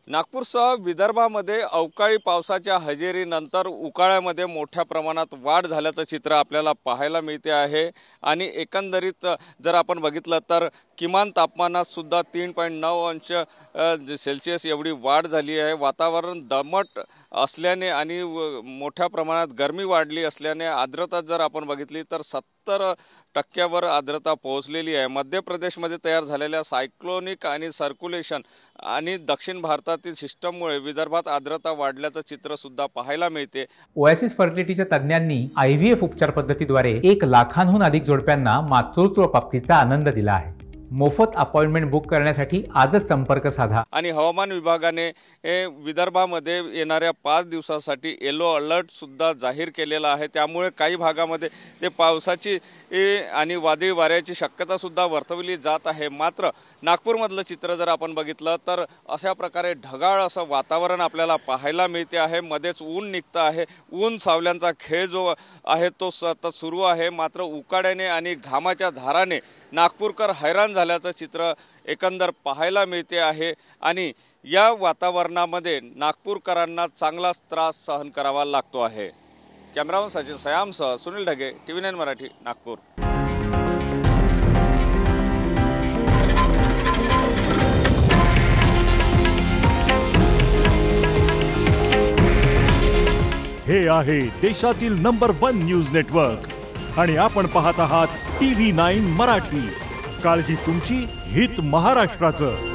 नागपूरसह विदर्भामध्ये अवकाळी पावसाच्या हजेरीनंतर उकाळ्यामध्ये मोठ्या प्रमाणात वाढ झाल्याचं चित्र आपल्याला पाहायला मिळते आहे। आणि एकंदरीत जर आपण बघितलं तर किमान तापमानात सुद्धा 3.9 अंश सेल्सिअस एवढी वाढ झाली आहे। वातावरण दमट असल्याने आणि मोठ्या प्रमाणात गरमी वाढली असल्याने आर्द्रता जर आपण बघितली तर 70% आर्द्रता पोहोचलेली आहे। मध्य प्रदेशमध्ये तयार झालेल्या सायक्लोनिक आणि सर्क्युलेशन आणि दक्षिण भारतातील सिस्टममुळे विदर्भात आर्द्रता वाढल्याचं चित्र सुद्धा पाहायला मिळते। ओएसिस फर्टिलिटीच्या तज्ञांनी आयव्हीएफ उपचार पद्धतीद्वारे 1 लाखांहून अधिक जोडप्यांना मातृत्व प्राप्तीचा आनंद दिला आहे। मोफत अपॉइंटमेंट बुक करण्यासाठी आजच संपर्क साधा। आणि हवामान विभागाने विदर्भामध्ये येणाऱ्या 5 दिवसांसाठी येलो अलर्ट सुद्धा जाहीर केलेला आहे। त्यामुळे काही भागामध्ये ते पावसाची आणि वादळी वाऱ्याची शक्यता सुद्धा वर्तवली जात आहे। मात्र नागपूरमधलं चित्र जर आपण बघितलं तर अशा प्रकारे ढगाळ असं वातावरण आपल्याला पाहायला मिळते आहे। मध्येच ऊन निघतं आहे। ऊन सावल्यांचा खेळ जो आहे तो सतत सुरू आहे। मात्र उकाड्याने आणि घामाच्या धाराने नागपूरकर हैराण झाल्याचं चित्र एकंदर पाहायला मिळते आहे। आणि या वातावरणामध्ये नागपूरकरांना चांगलाच त्रास सहन करावा लागतो आहे। कॅमेरामन सचिन सयामसह सुनील ढगे, TV9 मराठी, नागपूर। हे आहे देशातील नंबर 1 न्यूज नेटवर्क आणि आपण पाहत आहात TV9 मराठी। काळजी तुमची, हित महाराष्ट्राचं।